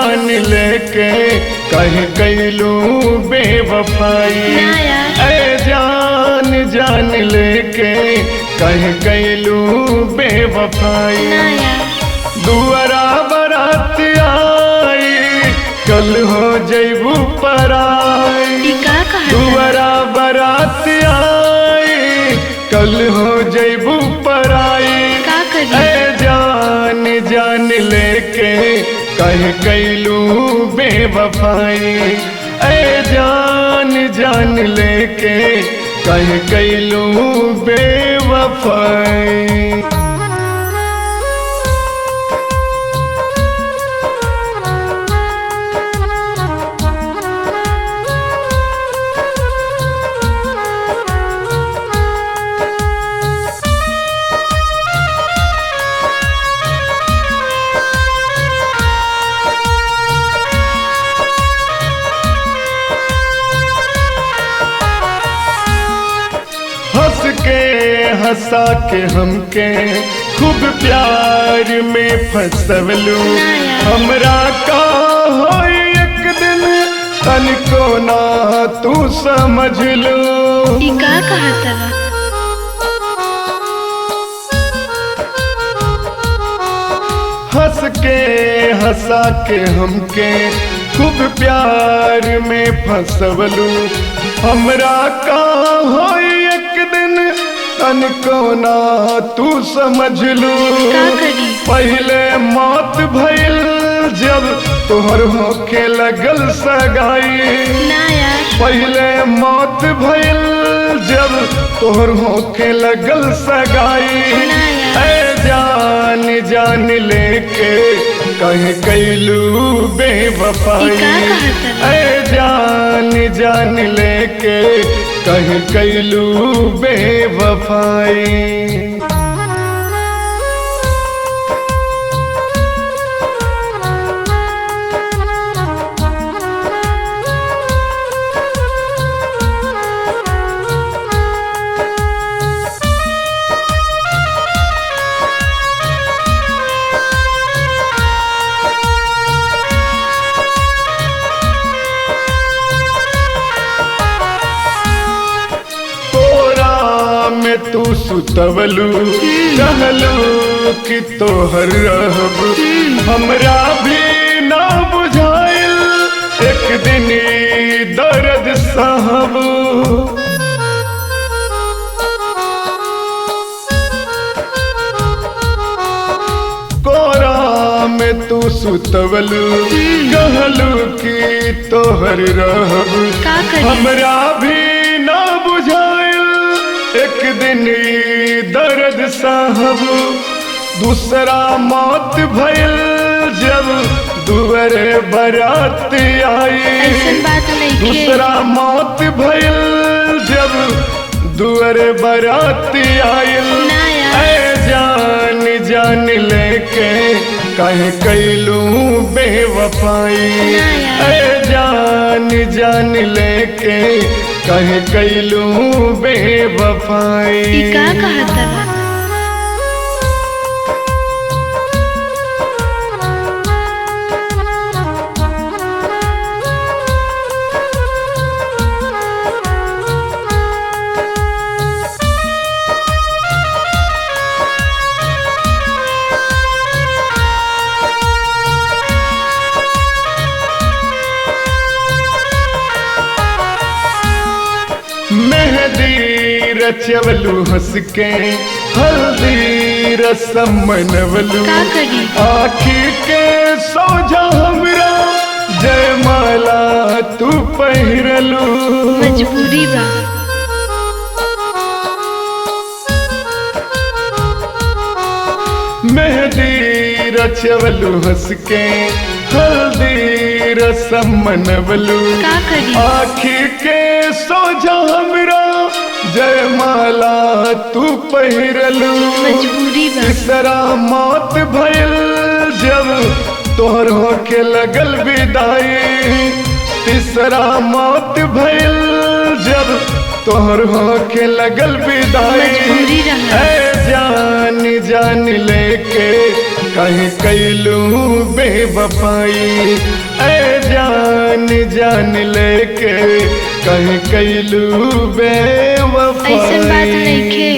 जान लेके कहीं कैलू बेवफाई। ए जान लेके कहीं कैलू बेवफाई। दुआरा बारात आई कल हो जैबू पराई। दुआरा बारात आई कल हो जैबू पराई। ए जान लेके कहीं कैलू बेवफाई। ए जान लेके कहीं कैलू बेवफाई। हंस के हंसा के हमके खूब प्यार में फंसवलू। हमरा का हो एक दिन तनिको ना तू समझ लो। हंस के हंसा के हमके खूब प्यार में फंसवलू। हमरा का हो एक दिन तनिको ना तू समझ लू। पहले मौत भइल जब तोहर होके लगल सगाई। पहले मौत भइल जब तोहर होके लगल सगाई। ए जान लेके कहीं कैलू बेवफाई। ए जान लेके कहीं कैलू बेवफाई। तू सुतवलू कहलू कि तोहर रहब हमरा भी ना बुझाइल। एक दिन दर्द सहब कोरा में तू सुतवलू कहलू कि तोहर रहब हमरा भी ना बुझाइल। एक दिन दर्द साहब दूसरा मौत भइल जब दुआरे बारात आई। दूसरा मौत भइल जब दुआरे बारात आइल। ए जान लेके कहीं कैलू बेवफाई। ए जान लेके कहीं कैलू बेवफाई। मेहंदी रचवलू हंस के हल्दी रसम मनवलू। आँखी के सोझा हमरा जयमाला तू पहिरलू। मजबूरी बा मेहंदी रचवलू हंस के हल्दी रसम मनवलू। आँखी के सोझा हमरा जयमाला तू पहिरलू। तीसरा मौत भइल जब तोहर होके लगल विदाई। तीसरा मौत भइल जब तोहर होके लगल विदाई। ए जान लेके कहीं कैलू बेवफाई ऐ जान जान लेके कहीं कैलू बेवफाई। ऐसन बात नइखे।